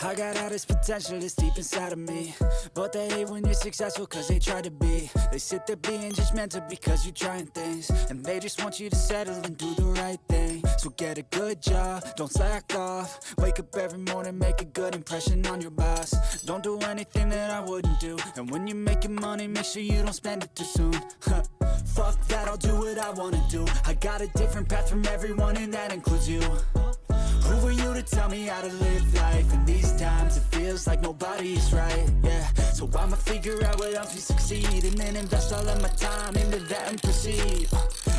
I got all this potential that's deep inside of me, but they hate when you're successful cause they try to be. They sit there being judgmental because you're trying things, and they just want you to settle and do the right thing. So get a good job, don't slack off. Wake up every morning, make a good impression on your boss. Don't do anything that I wouldn't do, and when you're making money, make sure you don't spend it too soon. Fuck that, I'll do what I wanna do. I got a different path from everyone, and that includes you. Who are you to tell me how to live life? In these times it feels like nobody's right, yeah. So I'ma figure out what helps me succeed, and then invest all of my time into that and proceed.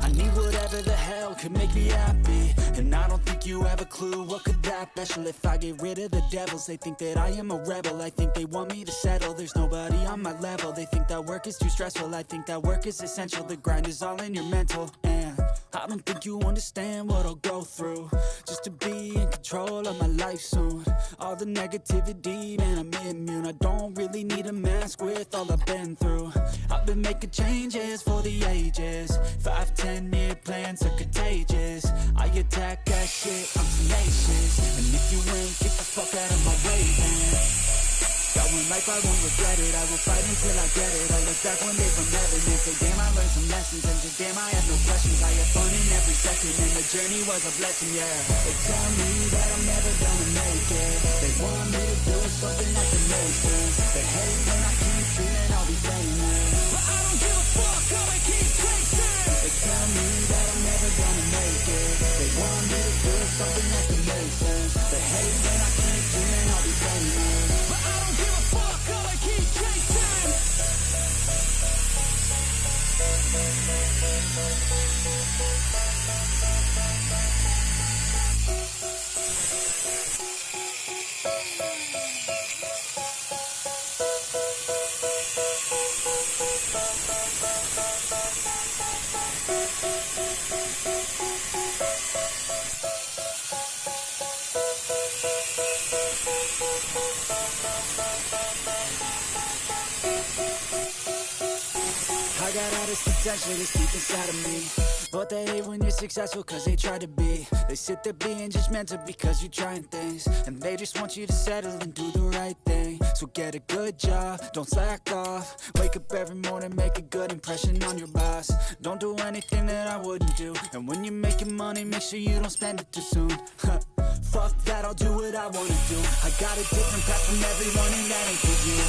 I need whatever the hell could make me happy, and I don't think you have a clue what could that be. Special if I get rid of the devils. They think that I am a rebel, I think they want me to settle. There's nobody on my level, they think that work is too stressful. I think that work is essential, the grind is all in your mental. And I don't think you understand what I'll go through just to be in control of my life soon. All the negativity, man, I'm immune. I don't really need a mask with all I've been through. I've been making changes for the ages. 5-10 year plans are contagious. I attack that shit, I'm tenacious. And if you ain't, get the fuck out of my way, man. Got one life, I won't regret it. I will fight until I get it. I look back one day from heaven and say, damn, I learned some lessons. And just damn, I had no questions. I had fun in every second, and the journey was a blessing, yeah. They tell me that I'm never gonna make it. They want me to do something that can make sense. They hate when I keep feeling I'll be famous, but I don't give a fuck, I'll keep chasing. They tell me that I'm never gonna make it. They want me to do something that can make sense. They hate when I keep feeling I'll be famous, but I don't give a fuck, I'll keep chasing. I got all this potential that's deep inside of me, but they hate when you're successful cause they try to be. They sit there being judgmental because you're trying things, and they just want you to settle and do the right thing. So get a good job, don't slack off. Wake up every morning, make a good impression on your boss. Don't do anything that I wouldn't do, and when you're making money, make sure you don't spend it too soon. Fuck that, I'll do what I wanna do. I got a different path from everyone, and that includes you.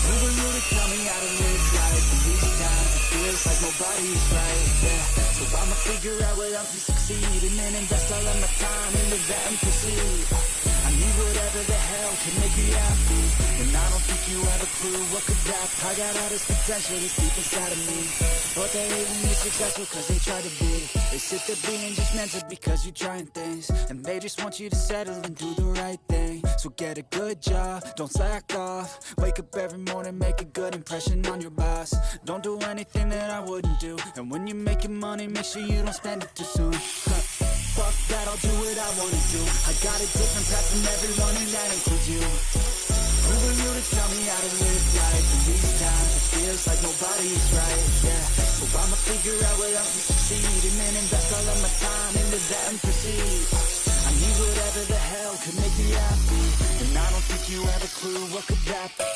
Who are you to tell me how to live life? In these times it feels like nobody's right, yeah. So I'ma figure out what helps me succeed, and then invest all of my time into that and proceed. I need whatever the hell can make me happy, and I don't think you have a clue what could that be. I got all this potential that's deep inside of me, but they hate when you're successful cause they try to be. They sit there being judgmental because you're trying things, and they just want you to settle and do the right thing. So get a good job, don't slack off. Wake up every morning, make a good impression on your boss. Don't do anything that I wouldn't do, and when you're making money, make sure you don't spend it too soon. Fuck that, I'll do what I wanna do. I got a different path from everyone, and that includes you. Who are you to tell me how to live life? In these times it feels like nobody's right, yeah. So I'ma figure out what helps me succeed, and then invest all of my time into that and proceed. I need whatever the hell could make me happy, and I don't think you have a clue what could that be.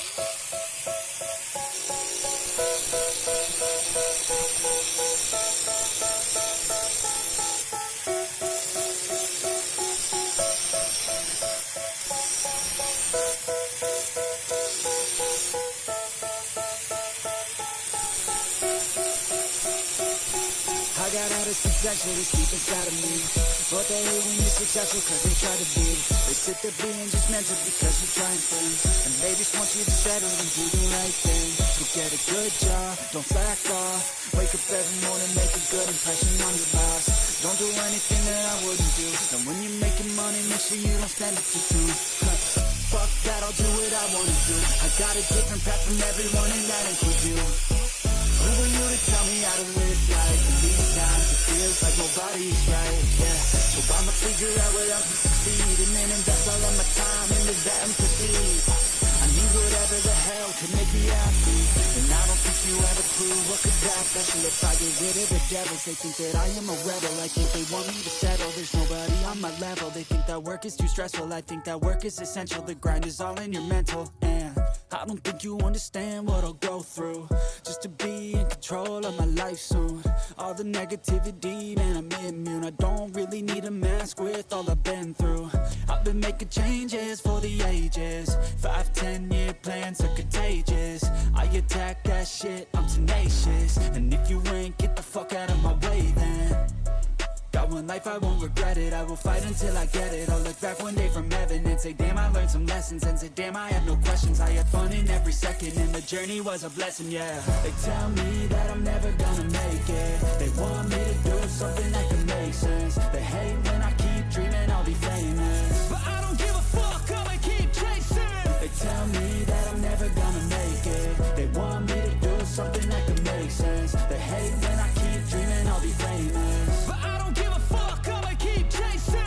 I got all this potential that's deep inside of me, but they hate when you're successful cause they try to be. They sit there being judgmental because you're trying things, and they just want you to settle and do the right thing. So get a good job, don't slack off. Wake up every morning, make a good impression on your boss. Don't do anything that I wouldn't do, and when you're making money, make sure you don't spend it too soon. Fuck that, I'll do what I wanna do. I got a different path from everyone, and that includes you. Who are you to tell me how to live life? In these times it feels like nobody's right, yeah. So I'ma figure out what helps me succeed, and then invest all of my time into that and proceed. I need whatever the hell could make me happy, and I don't think you have a clue what could that that special if I get rid of the devils. They think that I am a rebel, I think they want me to settle. There's nobody on my level, they think that work is too stressful. I think that work is essential, the grind is all in your mental. And I don't think you understand what I'll go through just to be in control of my life soon. All the negativity, man, I'm immune. I don't really need a mask with all I've been through. I've been making changes for the ages. 5, 10-year plans are contagious. I attack that shit, I'm tenacious. And if you ain't, get the fuck out of my way then. Got one life, I won't regret it. I will fight until I get it. I'll look back one day from heaven and say, damn, I learned some lessons. And say, damn, I have no questions. I had fun in every second and the journey was a blessing, yeah. They tell me that I'm never gonna make it. They want me to do something that can make sense. They hate when I keep dreaming I'll be famous, but I don't give a fuck, I'ma keep chasing. They tell me that I'm never gonna make it. They want me to do something that can make sense. They hate when I keep dreaming I'll be famous, but I don't give a fuck, I'ma keep chasing.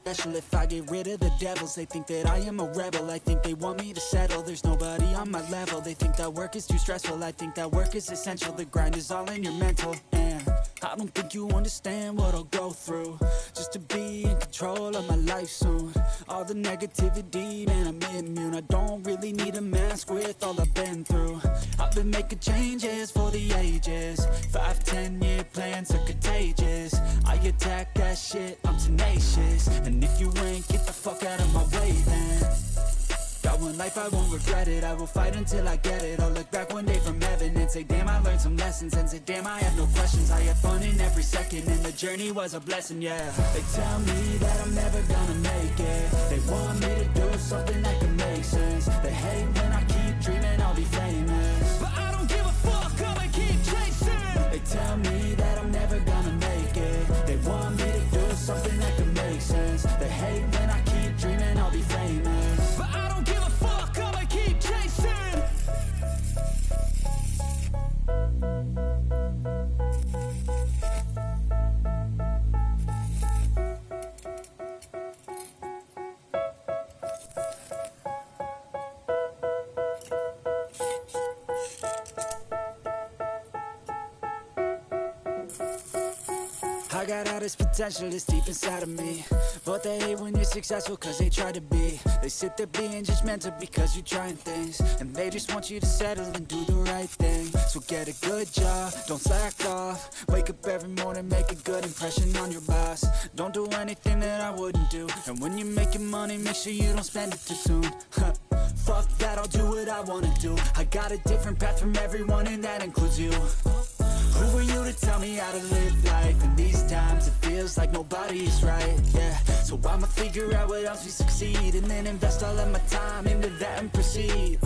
Special if I get rid of the devils. They think that I am a rebel, I think they want me to settle. There's nobody on my level, they think that work is too stressful. I think that work is essential, the grind is all in your mental. And I don't think you understand what I'll go through just to be in control of my life soon. All the negativity, man, I'm immune. I don't really need a mask with all I've been through. I've been making changes for the ages. 5, 10-year plans are contagious. I attack that shit, I'm tenacious. And if you ain't, get the fuck out of my way then. Got one life, I won't regret it. I will fight until I get it. I'll look back one day from heaven and say, damn, I learned some lessons. And say, damn, I have no questions. I had fun in every second and the journey was a blessing, yeah. They tell me that I'm never gonna make it. They want me to do something that can make sense. They hate when I keep dreaming I'll be famous, but I don't give a fuck, I'ma keep chasing. They tell me that I'm never gonna make it. They want me to do something that can make sense. They hate when I keep dreaming I'll be famous, but I don't give a fuck, I'ma keep chasing. I got all this potential that's deep inside of me, but they hate when you're successful cause they try to be. They sit there being judgmental because you're trying things, and they just want you to settle and do the right thing. So get a good job, don't slack off. Wake up every morning, make a good impression on your boss. Don't do anything that I wouldn't do, and when you're making money, make sure you don't spend it too soon. Fuck that, I'll do what I wanna do. I got a different path from everyone and that includes you. Who are you to tell me how to live life? In these times it feels like nobody is right, yeah. So I'ma figure out what else we succeed, and then invest all of my time into that and proceed.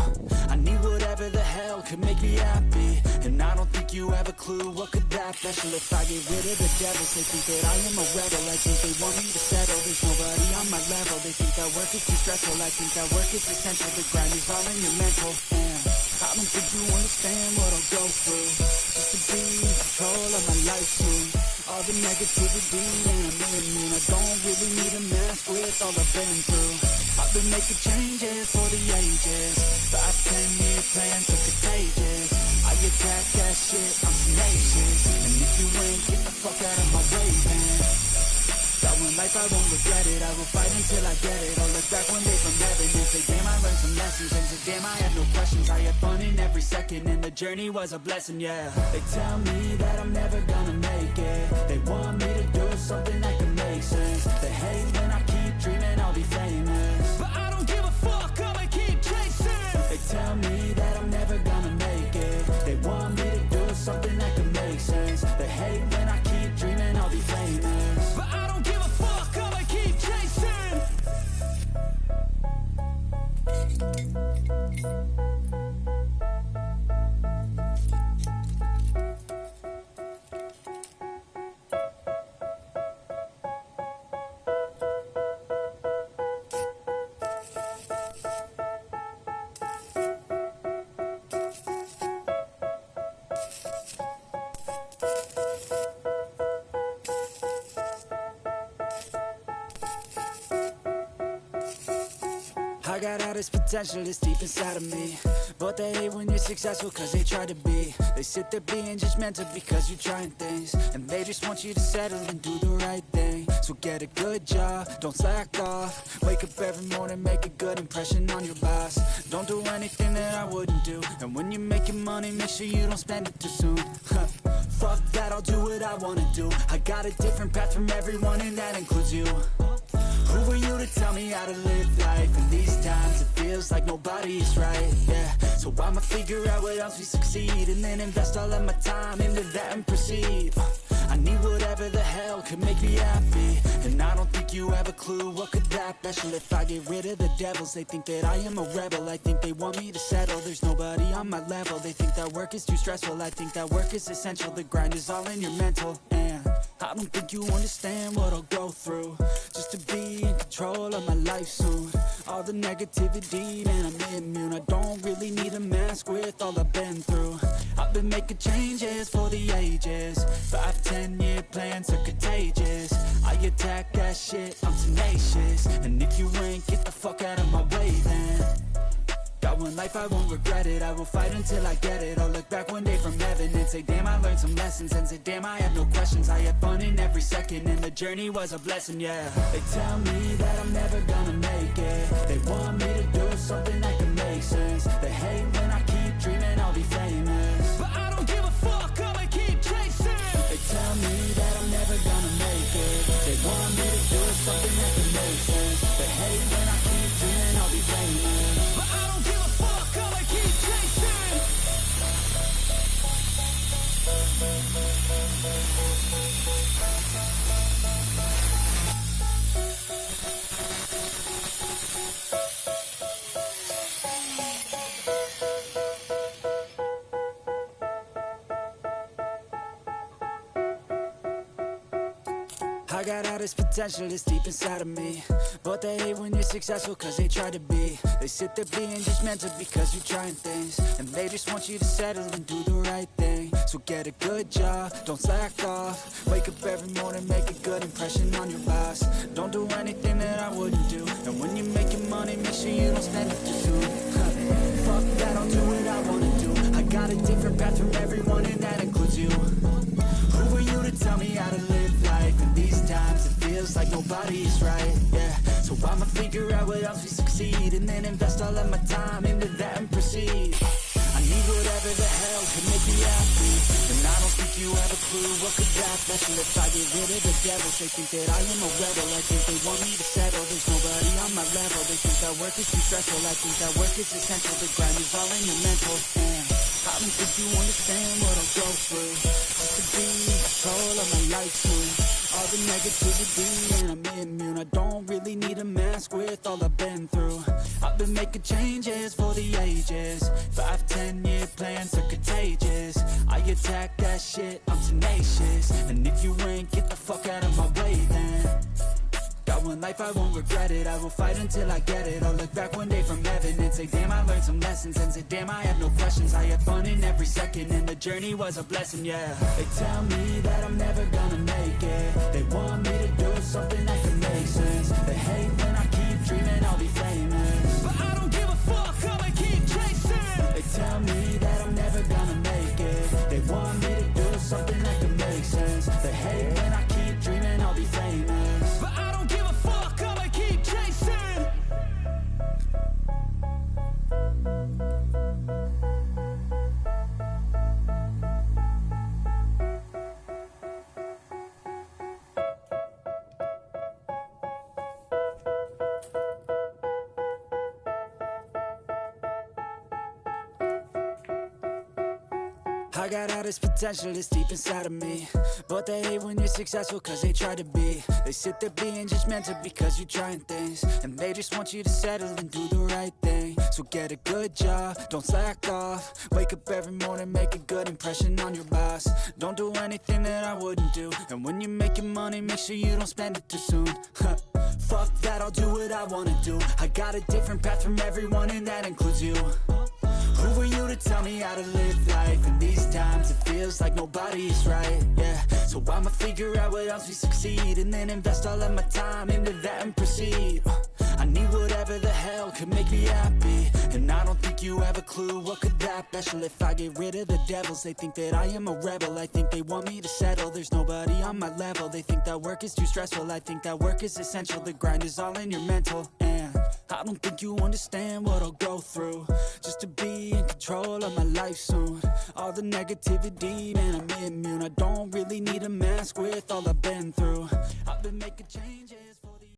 I need whatever the hell could make me happy, and I don't think you have a clue what could that special if I get rid of the devils. They think that I am a rebel, I think they want me to settle. There's nobody on my level, they think that work is too stressful. I think that work is essential, the grind is all in your mental. And I don't think you understand what I'll go through just to be in control of my life soon. All the negativity, man, I'm immune. I don't really need a mask with all I've been through. I've been making changes for the ages. 5, 10-year plans are contagious. I attack that shit, I'm tenacious. And if you ain't, get the fuck out of my way, man. Got one life, I won't regret it. I will fight until I get it. I'll look back one day from heaven and say, damn, I learned some lessons. And say, damn, I had no questions. I had fun in every second and the journey was a blessing, yeah. They tell me that I'm never gonna make it. They want me to do something that can make sense. They hate when I keep dreaming I'll be famous, but I don't give a fuck, I'ma keep chasing. They tell me that I'm never gonna make it. They want me to do something that can make sense. They hate when I keep dreaming I'll be famous, but I don't give a fuck, I'ma keep chasing. got all this potential that's deep inside of me, but they hate when you're successful cause they try to be. They sit there being judgmental because you're trying things, and they just want you to settle and do the right thing. So get a good job, don't slack off. Wake up every morning, make a good impression on your boss. Don't do anything that I wouldn't do, and when you're making money, make sure you don't spend it too soon. Fuck that, I'll do what I wanna do. I got a different path from everyone, and that includes you. Who are you to tell me how to live life? In these times it feels like nobody's right, yeah. So I'ma figure out what else we succeed, and then invest all of my time into that and proceed. I need whatever the hell could make me happy, and I don't think you have a clue what could that be. If I get rid of the devils, they think that I am a rebel. I think they want me to settle, there's nobody on my level. They think that work is too stressful, I think that work is essential. The grind is all in your mental, and I don't think you understand what I'll go through just to be in control of my life soon. All the negativity, man, I'm immune. I don't really need a mask with all I've been through. I've been making changes for the ages. 5-10-year plans are contagious. I attack that shit, I'm tenacious. And if you ain't, get the fuck out of my way then. Got one life, I won't regret it. I will fight until I get it. I'll look back one day from heaven and say, damn, I learned some lessons. And say, damn, I have no questions. I had fun in every second, and the journey was a blessing, yeah. They tell me that I'm never gonna make it. They want me to do something that can make sense. They hate when I keep dreaming I'll be famous, but I don't give a fuck, I'ma keep chasing. They tell me that I'm never gonna make it. They want me to do something that can make sense. They hate when I keep dreaming I'll be famous, but I don't give a fuck, I'ma keep chasing. I got all this potential that's deep inside of me, but they hate when you're successful cause they try to be. They sit there being judgmental because you're trying things, and they just want you to settle and do the right thing. So get a good job, don't slack off. Wake up every morning, make a good impression on your boss. Don't do anything that I wouldn't do, and when you're making money, make sure you don't spend it too soon. Fuck that, I'll do what I wanna do. I got a different path from everyone, and that includes you. Who are you to tell me how to live life? In these times it feels like nobody's right, yeah. So I'ma figure out what else we succeed, and then invest all of my time into that and proceed. I need whatever the hell can make me happy, and I don't think you have a clue what could that be. If I get rid of the devils, they think that I am a rebel. I think they want me to settle, there's nobody on my level. They think that work is too stressful, I think that work is essential. The grind is all in your mental, and I don't think you understand what I'll go through just to be in control of my life soon. All the negativity, and I'm immune. I don't really need a mask with all I've been through. I've been making changes for the ages. 5-10-year plans are contagious. I attack that shit, I'm tenacious. And if you ain't, get the fuck out of my way then. Got one life, I won't regret it. I will fight until I get it. I'll look back one day from heaven and say, damn, I learned some lessons. And say, damn, I have no questions. I had fun in every second, and the journey was a blessing, yeah. They tell me that I'm never gonna make it. They want me to do something that can make sense. They hate when I keep dreaming I'll be famous, but I don't give a fuck, I'ma keep chasing. They tell me that I'm never gonna make it. They want me to do something that can make sense. They hate when I keep dreaming I'll be famous, but I don't give a fuck, I'ma keep chasing. I got all this potential that's deep inside of me, but they hate when you're successful cause they try to be. They sit there being judgmental because you're trying things, and they just want you to settle and do the right thing. So get a good job, don't slack off. Wake up every morning, make a good impression on your boss. Don't do anything that I wouldn't do, and when you're making money, make sure you don't spend it too soon. Fuck that, I'll do what I wanna do. I got a different path from everyone, and that includes you. Who are you to tell me how to live life? In these times it feels like nobody's right, yeah. So I'ma figure out what else we succeed, and then invest all of my time into that and proceed. I I need whatever the hell could make me happy. And I don't think you have a clue what could that special. If I get rid of the devils, they think that I am a rebel. I think they want me to settle, there's nobody on my level. They think that work is too stressful, I think that work is essential. The grind is all in your mental, and I don't think you understand what I'll go through just to be in control of my life soon. All the negativity, man, I'm immune. I don't really need a mask with all I've been through. I've been making changes.